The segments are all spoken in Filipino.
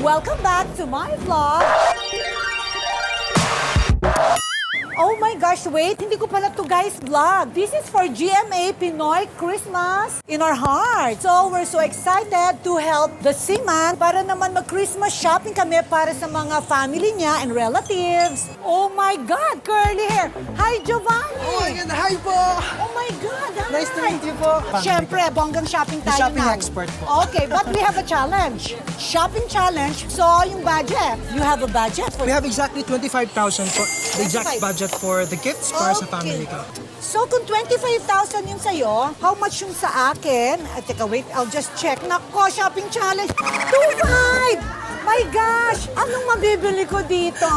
Welcome back to my vlog. Oh my gosh, wait, hindi ko pala to guys vlog. This is for GMA Pinoy Christmas in our heart. So we're so excited to help the seaman para naman mag-Christmas shopping kami para sa mga family niya and relatives. Oh my God, curly hair. Hi, Giovanni. Oh my God, hi po! Oh my God, hi. Nice to meet you po. Siyempre, bonggang shopping tayo Shopping now. expert po. Okay, but we have a challenge. Shopping challenge. So, yung budget. You have a budget for We have exactly 25,000 po. The exact 25. budget for the gifts para sa family ko. So, kung 25,000 yung sa'yo, how much yung sa akin? Teka, wait, I'll just check. Nako, shopping challenge. 2,500! My gosh! Anong mabibili ko dito?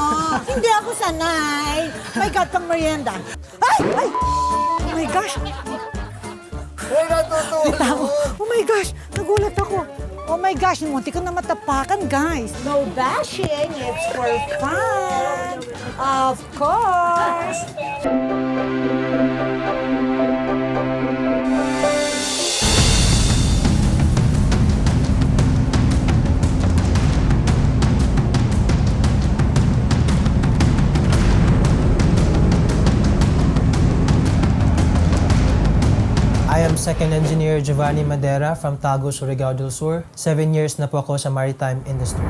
Hindi ako sanay. My God, pang merienda. Ay! Ay! Oh my gosh! Ay, natutulog! Ako. Oh my gosh! Nagulat ako. Oh my gosh, munti ko na matapakan, guys. No bashing, it's for fun. Of course. I am Second Engineer Giovanni Madera from Tago, Surigao del Sur. 7 years na po ako sa maritime industry.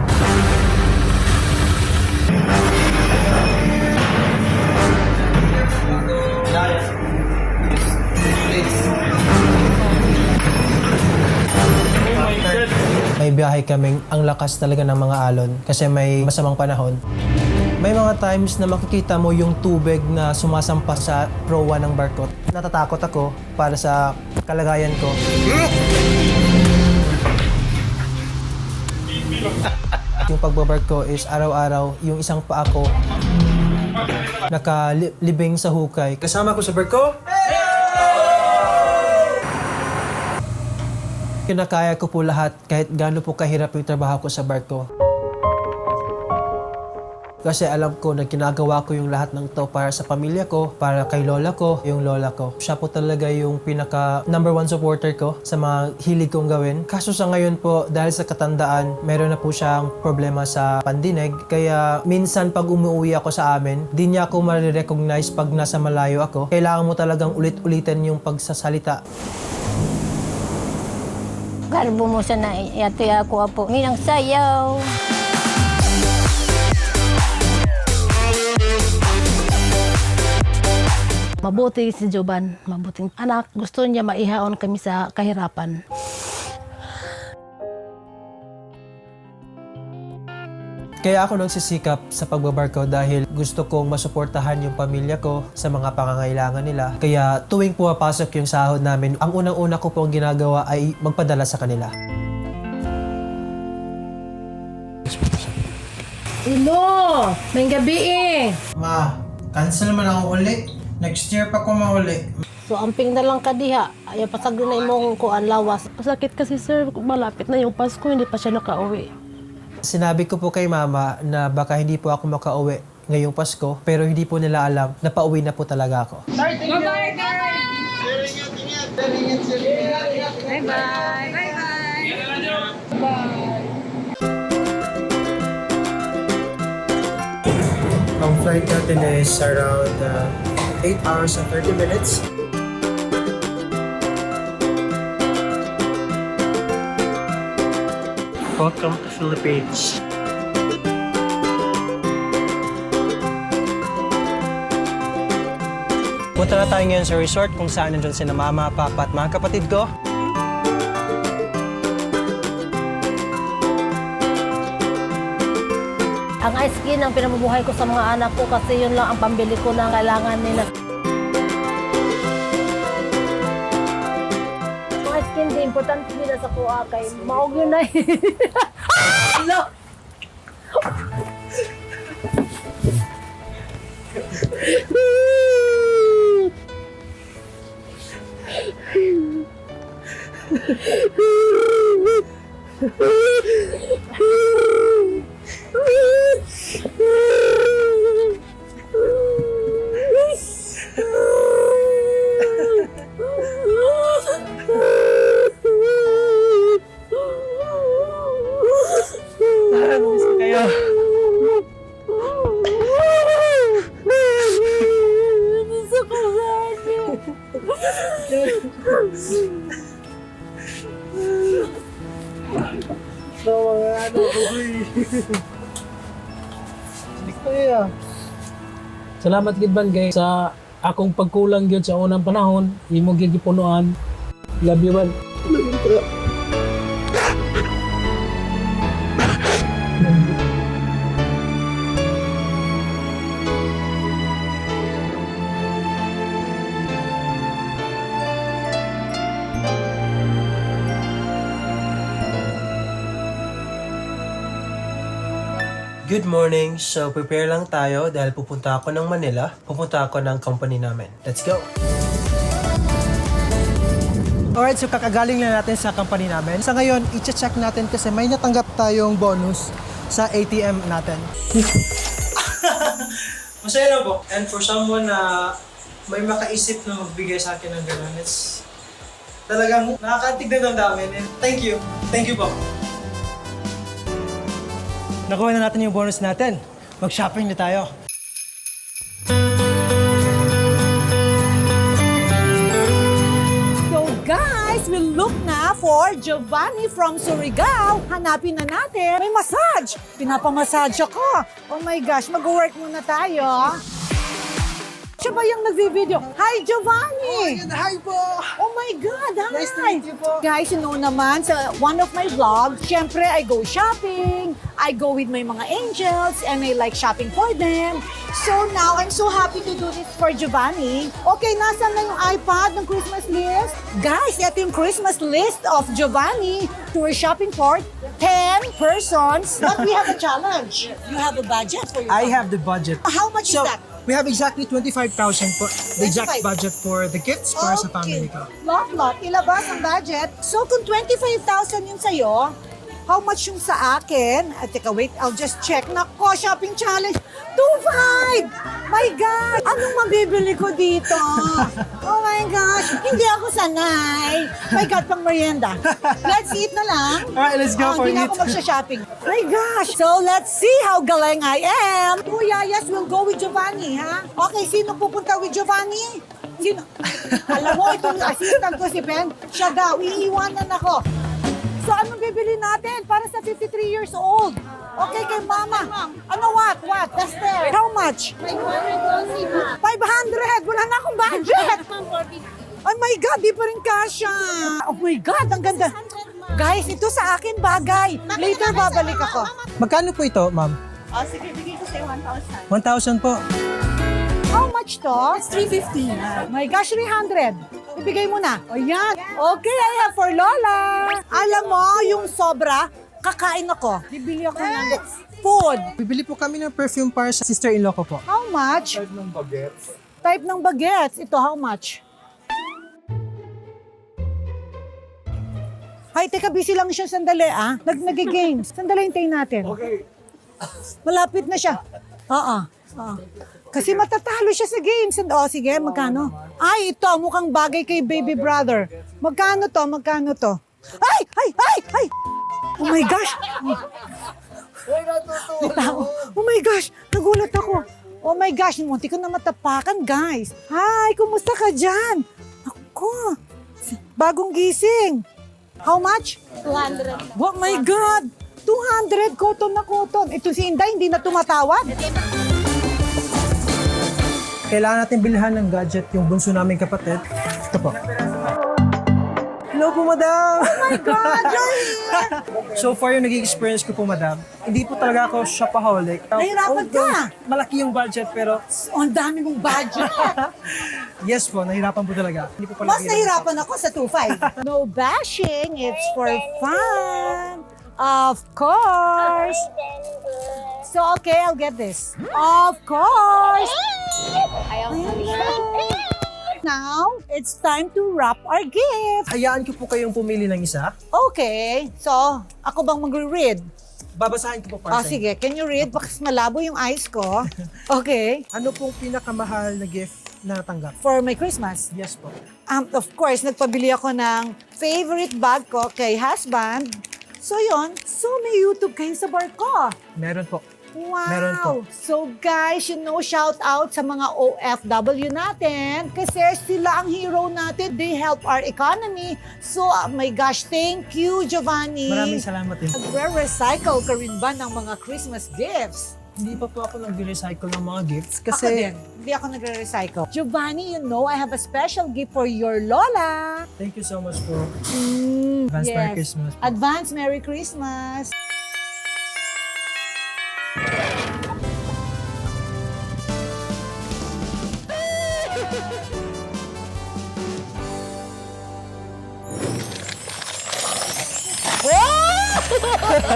May biyahe kaming ang lakas talaga ng mga alon kasi may masamang panahon. May mga times na makikita mo yung tubig na sumasampa sa proa ng barko. Natatakot ako para sa kalagayan ko. Yung pagbabarko is araw-araw, yung isang paa ko nakalibing sa hukay. Kasama ko sa barko. Kinakaya ko po lahat kahit gaano po kahirap yung trabaho ko sa barko. Kasi alam ko na ginagawa ko yung lahat ng to para sa pamilya ko, para kay lola ko, yung lola ko. Siya po talaga yung pinaka number 1 supporter ko sa mga hilig kong gawin. Kaso sa ngayon po, dahil sa katandaan, meron na po siyang problema sa pandinig. Kaya minsan pag umuwi ako sa amin, di niya ako ma-recognize pag nasa malayo ako. Kailangan mo talagang ulit-ulitin yung pagsasalita. Garbo mo sa na yato ako po. Minang sayaw. Mabuti si Joban, mabuting anak. Gusto niya maihaon kami sa kahirapan. Kaya ako nagsisikap sa pagbabarko dahil gusto kong masuportahan yung pamilya ko sa mga pangangailangan nila. Kaya tuwing pumapasok yung sahod namin, ang unang-una ko pong ginagawa ay magpadala sa kanila. Hello! May gabi eh! Ma, cancel man ako uli. Next year pa ko mauli. So, amping na lang ka diha. Ayaw pasagdo na imong kuan lawas. Sakit kasi sir, malapit na yung Pasko, hindi pa siya nakauwi. Sinabi ko po kay mama na baka hindi po ako makauwi ngayong Pasko, pero hindi po nila alam na pauwi na po talaga ako. Bye-bye, guys! Bye-bye! Bye-bye! Ang flight natin is around 8 hours and 30 minutes. Welcome to Philippines. Punta na tayo ngayon sa resort kung saan nandun sina mama, papa at mga kapatid ko. Ang ice cream ang pinabubuhay ko sa mga anak ko kasi yun lang ang pambili ko na kailangan nila. Ang ice cream din, importante nila sa kuha kay maog yun na Hello! Miss ko kayo. Salamat gid Bangay sa akong pagkulang gyud sa unang panahon, imo gyud gipunuan. Love you man. Good morning. So, prepare lang tayo dahil pupunta ako ng Manila. Pupunta ako ng company namin. Let's go! Alright, so kakagaling lang natin sa company namin. Sa ngayon, i-check natin kasi may natanggap tayong bonus sa ATM natin. Masaya lang po. And for someone na may makaisip na magbigay sa akin ng gano'n, it's talagang nakakaantig na damdamin. And thank you. Thank you po. Nakuha na natin yung bonus natin. Mag-shopping na tayo. So guys, we look na for Giovanni from Surigao. Hanapin na natin. May massage. Pinapamassage ako. Oh my gosh, mag-work muna tayo. Siya ba yung nag-video? Hi, Giovanni! Hi po! Oh my God, hi! Nice to meet you po. Guys, you know naman, sa one of my vlogs, syempre, I go shopping, I go with my mga angels, and I like shopping for them. So now, I'm so happy to do this for Giovanni. Okay, nasan na yung iPad ng Christmas list? Guys, ito yung Christmas list of Giovanni. We're shopping for 10 persons. But we have a challenge. You have a budget for your I have the budget. How much So, is that? we have exactly 25,000 po. The exact 25. budget for the gifts para sa family ko. Lot. Ilabas ang budget. So, kung 25,000 yun sa'yo, how much yung sa akin? Teka, wait, I'll just check. Nako, shopping challenge. 2,500! My God! Anong mabibili ko dito? Oh my gosh! Hindi ako sanay. My God, pang merienda. Let's eat na lang. Alright, let's go for Hindi na it. ako magsha-shopping. My gosh! So, let's see how galing I am. Two yayas will go with Giovanni, ha? Okay, sino pupunta with Giovanni? Sino? Alam mo, itong assistant ko si Pen, siya daw, iiwanan ako. So, anong bibili natin para sa 53 years old? Okay, kay mama. Ano, what? Esther. How much? 500. Wala na akong budget. Oh my God, di pa rin kasha. Oh my God, ang ganda. Guys, ito sa akin bagay. Later, babalik ako. Magkano po ito, ma'am? Oh, sige, bigay ko sa'yo 1,000. 1,000 po. How much to? It's 350. Oh my gosh, 300. Ibigay mo na. O yan. Okay, I have for Lola. Alam mo, yung sobra, kakain ako. Bibili ako ng food. Bibili po kami ng perfume para sa sister-in-law ko po. How much? Type ng bagets. Ito, how much? Ay, teka, busy lang siya sandali, ah. Nag-games. Sandali, hintayin natin. Okay. Malapit na siya. Oo. Kasi matatalo siya sa games. Oh, sige, magkano? Ay, ito, mukhang bagay kay baby brother. Magkano to? Ay! Oh my gosh! Oh my gosh! Nagulat ako. Oh my gosh, munti ko na matapakan, guys. Hi, kumusta ka dyan? Ako, bagong gising. How much? 200. Oh my God! 200, cotton na cotton. Ito si Inday, hindi na tumatawad. Kailangan natin bilhan ng gadget yung bunso naming kapatid. Ito po. Hello po, madam! Oh my God, you're here! So far yung naging experience ko po, madam, hindi po talaga ako shopaholic. Nahirapan ka. Malaki yung budget pero Ang dami mong budget. yes po, nahirapan po talaga. Hindi po Mas pala nahirapan ako sa 2.5. No bashing, it's for fun. Of course. So, okay, I'll get this. Of course. Now, it's time to wrap our gift. Hayaan ko po kayong pumili ng isa. Okay, so, ako bang magre-read? Babasahin ko po para sa inyo. Sige, can you read? Baka malabo yung eyes ko. Okay, Ano pong pinakamahal na gift na natanggap? for my Christmas. Yes po. Of course, nagpabili ako ng favorite bag ko kay husband. So yon, so may YouTube kayo sa barko. Meron po. Meron po. Wow! So guys, shout out sa mga OFW natin kasi sila ang hero natin. They help our economy. So, my gosh, thank you, Giovanni. Maraming salamat din. Nagre-recycle ka rin ba ng mga Christmas gifts? Hindi pa po ako nag-recycle ng mga gifts Ako Kasi din. Hindi ako nagre-recycle. Giovanni, I have a special gift for your Lola. thank you so much po. Advance Yes. Merry Christmas. Advance Merry Christmas.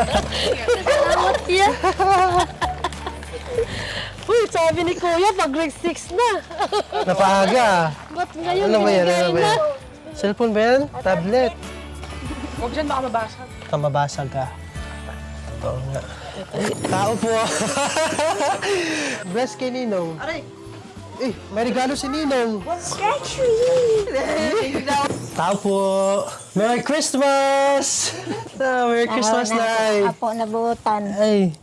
Salamat ya. Uy, sabi ni Kuya, pag grade 6 na. Napaaga. Ba't ngayon Ano ba yan? binigay Ano ba na? yan? Cellphone ba yan? Tablet? Huwag dyan baka mabasag. Kamabasag ka. Oo nga. Tao po. Bless kay Ninong. Aray! Eh, may regalo si Ninong. Sketchy! Tao po. Merry Christmas! Merry Christmas, Nay. Apo nabutan. Ay,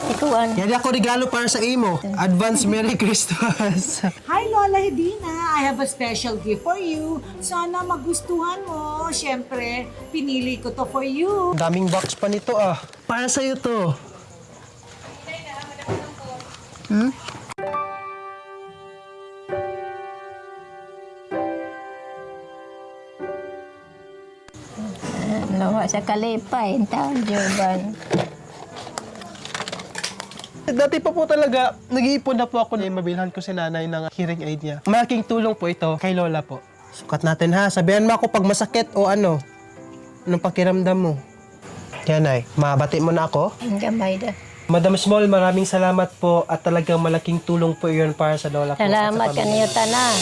Ikuan. yan ako regalo para sa imo. Advance Merry Christmas. Hi, Lola Hedina. I have a special gift for you. Sana magustuhan mo. Siyempre, pinili ko to for you. Daming box pa nito ah. Para sa'yo to. Lawa sa kalipay. Taon, Joban. Dati pa po talaga, nag-iipon na po ako na mabilhan ko si nanay ng hearing aid niya. Malaking tulong po ito kay Lola po. Sukat natin ha. Sabihan mo ako pag masakit o ano. Anong pakiramdam mo? Kaya nay, mabati mo na ako. Ang gamay da. Madam Small, maraming salamat po at talagang malaking tulong po iyon para sa lola ko. at sa Salamat pamilya. kaniyo tanan.